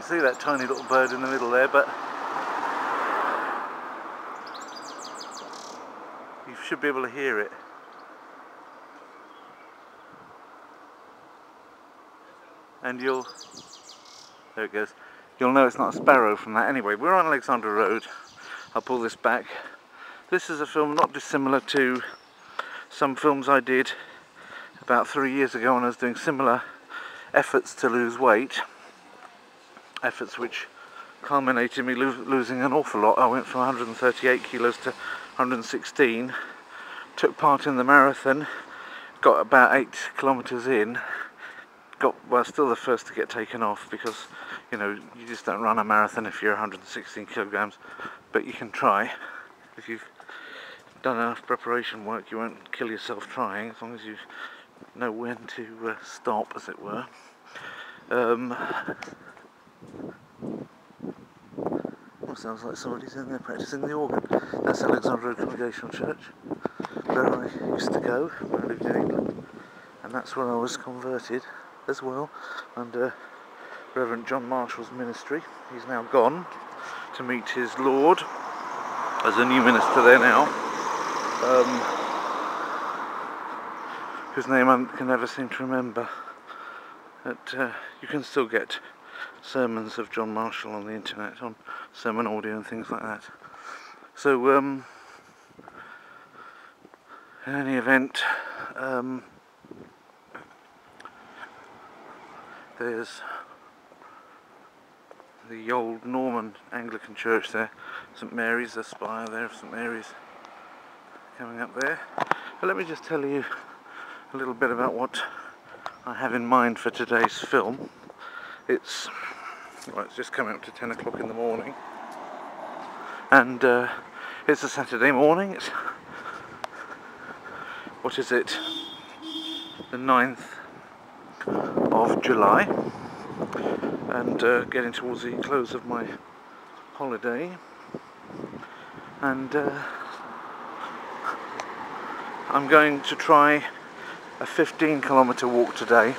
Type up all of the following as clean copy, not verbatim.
can see that tiny little bird in the middle there, but you should be able to hear it. And there it goes. You'll know it's not a sparrow from that. Anyway, we're on Alexandra Road. I'll pull this back. This is a film not dissimilar to some films I did about 3 years ago when I was doing similar efforts to lose weight. Efforts which culminated in me losing an awful lot. I went from 138 kilos to 116. Took part in the marathon. Got about 8 kilometres in. Well, still the first to get taken off, because you know, you just don't run a marathon if you're 116 kilograms, but you can try. If you've done enough preparation work, you won't kill yourself trying, as long as you know when to stop, as it were. Sounds like somebody's in there practicing the organ. That's Alexandra Road Congregational Church, where I used to go when I lived in England, and that's where I was converted as well, under Reverend John Marshall's ministry. He's now gone to meet his Lord as a new minister there now, whose name I can never seem to remember. But you can still get sermons of John Marshall on the internet, on sermon audio and things like that. So in any event, there's the old Norman Anglican church there, St Mary's, the spire there of St Mary's coming up there. But let me just tell you a little bit about what I have in mind for today's film. It's just coming up to 10 o'clock in the morning, and it's a Saturday morning. It's, what is it, the 9th of July, and getting towards the close of my holiday, and I'm going to try a 15-kilometre walk today,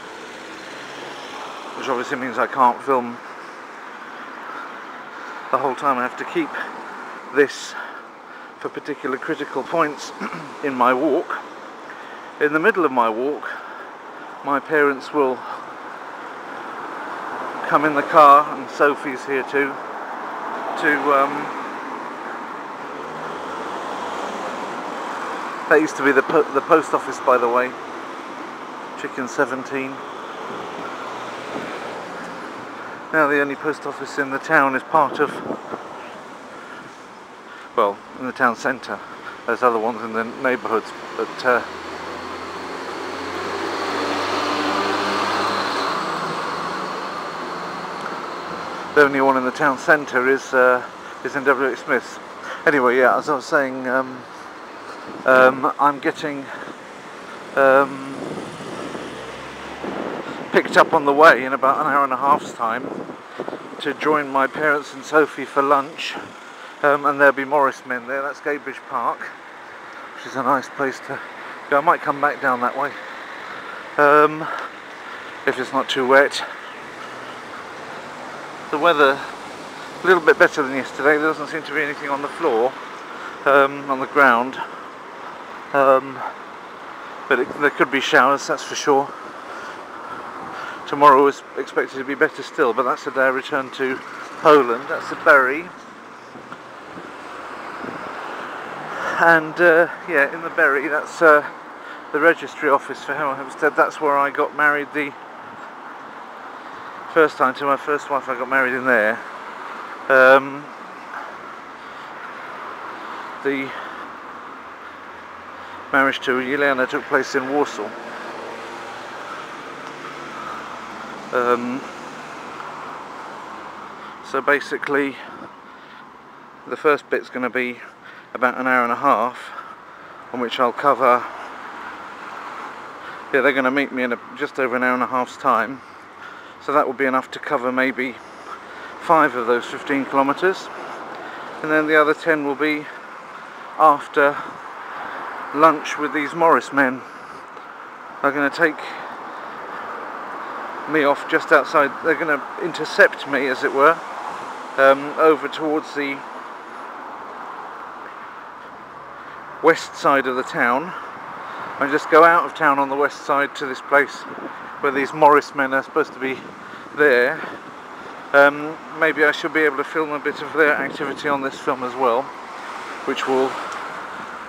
which obviously means I can't film the whole time. I have to keep this for particular critical points in my walk. In the middle of my walk, my parents will come in the car, and Sophie's here too, that used to be the post office, by the way, Chicken 17. Now the only post office in the town is part of, well, in the town centre. There's other ones in the neighbourhoods, but the only one in the town centre is in W.H. Smith's. Anyway, yeah, as I was saying, I'm getting picked up on the way in about an hour and a half's time to join my parents and Sophie for lunch, and there'll be Morris men there. That's Gadebridge Park, which is a nice place to go. I might come back down that way if it's not too wet. The weather a little bit better than yesterday. There doesn't seem to be anything on the floor, on the ground, but there could be showers, that's for sure. Tomorrow is expected to be better still, but that's the day I return to Poland. That's the Bury. And yeah, in the Bury, that's the registry office for Hemel Hempstead. That's where I got married the first time to my first wife. I got married in there. The marriage to Jelena took place in Warsaw. So basically the first bit's going to be about an hour and a half, on which I'll cover, yeah, they're going to meet me in just over an hour and a half's time, so that will be enough to cover maybe 5 of those 15 kilometres, and then the other 10 will be after lunch with these Morris men. They're going to take me off just outside. They're going to intercept me, as it were, over towards the west side of the town, and just go out of town on the west side to this place where these Morris men are supposed to be there. Maybe I should be able to film a bit of their activity on this film as well, which will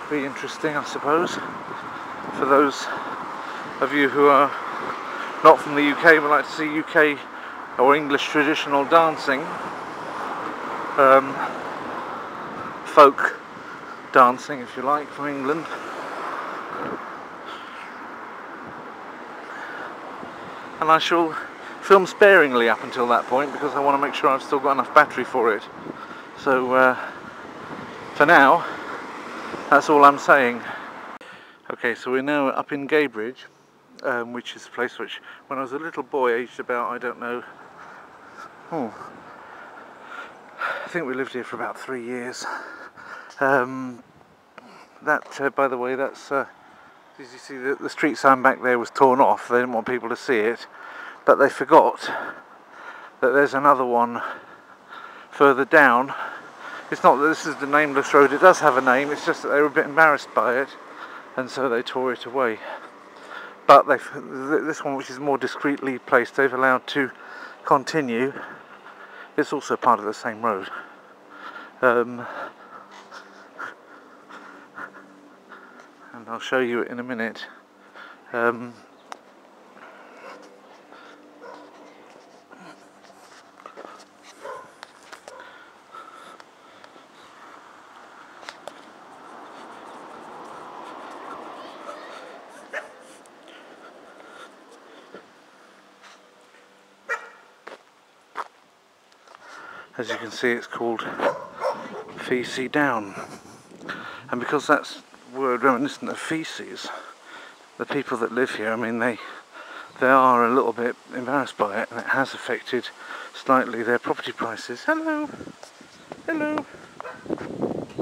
be interesting, I suppose, for those of you who are not from the UK but like to see UK or English traditional dancing, folk dancing, if you like, from England. And I shall film sparingly up until that point, because I want to make sure I've still got enough battery for it. So for now, that's all I'm saying. Okay, so we're now up in Gadebridge, which is a place which, when I was a little boy, aged about, I don't know, I think we lived here for about 3 years. That, by the way, that's, as you see, the street sign back there was torn off. They didn't want people to see it, but they forgot that there's another one further down. It's not that this is the nameless road, it does have a name, it's just that they were a bit embarrassed by it, and so they tore it away. But this one, which is more discreetly placed, they've allowed to continue. It's also part of the same road. And I'll show you it in a minute. As you can see, it's called Feces Down, and because that's a word reminiscent of feces, the people that live here, I mean, they are a little bit embarrassed by it, and it has affected slightly their property prices. Hello, hello.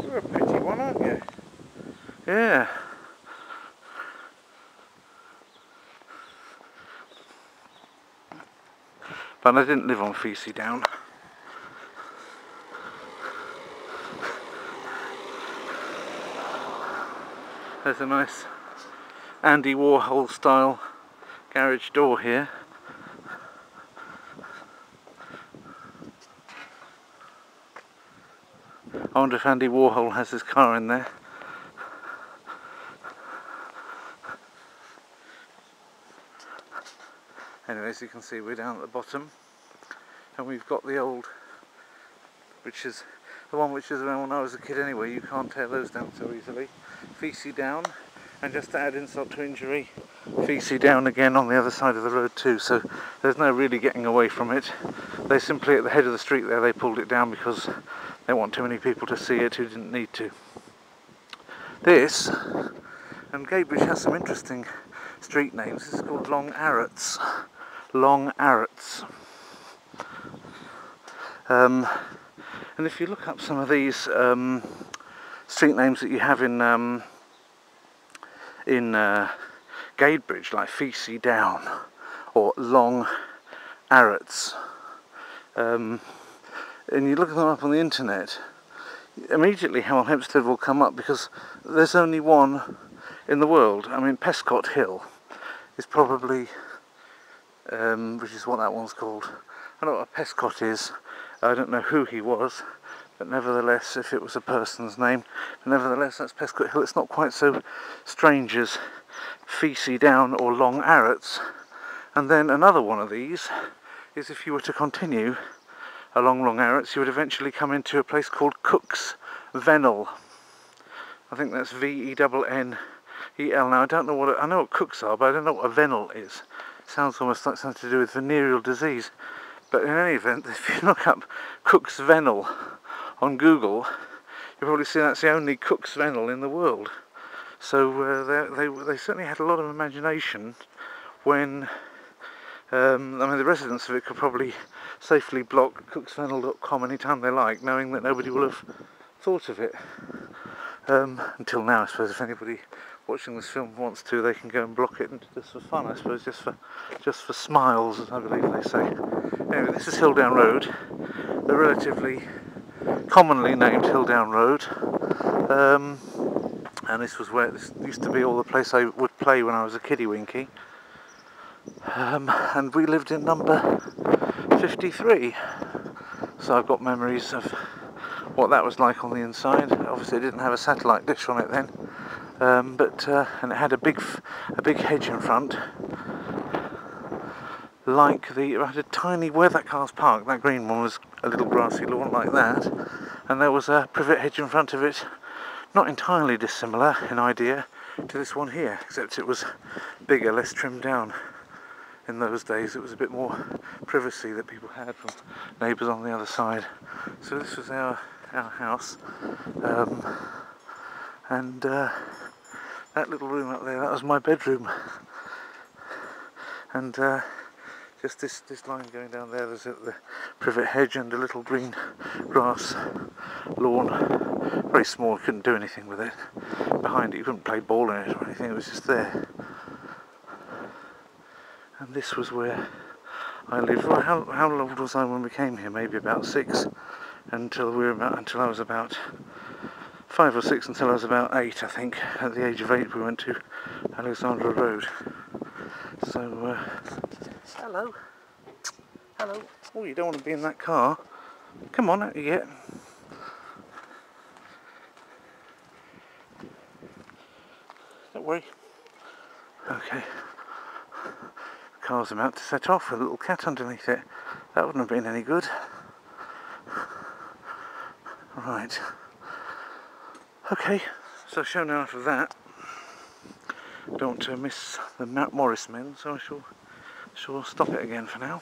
You're a pretty one, aren't you? Yeah. But I didn't live on Feces Down. There's a nice Andy Warhol style garage door here. I wonder if Andy Warhol has his car in there. Anyway, as you can see, we're down at the bottom, and we've got the old, which is the one which is around when I was a kid anyway. You can't tear those down so easily. Feces Down, and just to add insult to injury, Feces Down again on the other side of the road too, so there's no really getting away from it. They simply, at the head of the street there, they pulled it down because they want too many people to see it who didn't need to. This, and Gadebridge has some interesting street names. This is called Long Arrats. Long Arrats. And if you look up some of these street names that you have in Gadebridge, like Feces Down or Long Arrats, and you look them up on the internet, immediately Hemel Hempstead will come up, because there's only one in the world. I mean, Pescott Hill is probably, which is what that one's called. I know what a Pescott is. I don't know who he was, but nevertheless, if it was a person's name, nevertheless, that's Pescott Hill. It's not quite so strange as Feces Down or Long Arrats. And then another one of these is, if you were to continue along Long Arrats, you would eventually come into a place called Cook's Vennel. I think that's V-E-N-N-E-L. Now, I don't know what I know what cooks are, but I don't know what a vennel is. It sounds almost like something to do with venereal disease. But in any event, if you look up Cook's Vennel on Google, you'll probably see that's the only Cook's Vennel in the world. So they certainly had a lot of imagination when, I mean, the residents of it could probably safely block cooksvennel.com anytime they like, knowing that nobody will have thought of it. Until now, I suppose. If anybody watching this film wants to, they can go and block it just for fun, I suppose, just for smiles, as I believe they say. Anyway, this is Hilldown Road, the relatively commonly named Hilldown Road, and this was where this used to be all the place I would play when I was a kiddie winky, and we lived in number 53, so I've got memories of what that was like on the inside. Obviously it didn't have a satellite dish on it then, and it had a big hedge in front, like it had a tiny, where that car's parked, that green one was a little grassy lawn like that, and there was a privet hedge in front of it, not entirely dissimilar in idea to this one here, except it was bigger, less trimmed down. In those days it was a bit more privacy that people had from neighbours on the other side. So this was our house, and that little room up there, that was my bedroom, and just this line going down there, there's the privet hedge and a little green grass lawn, very small, couldn't do anything with it. Behind it you couldn't play ball in it or anything, it was just there. And this was where I lived. Well, how old was I when we came here? Maybe about 6, until I was about 5 or 6, until I was about 8, I think. At the age of 8 we went to Alexandra Road. So, hello. Oh, you don't want to be in that car. Come on, out you get. Don't worry. Okay. The car's about to set off with a little cat underneath it. That wouldn't have been any good. Right. Okay, so shown enough of that. Don't want to miss the Mount Morris men, so I shall stop it again for now.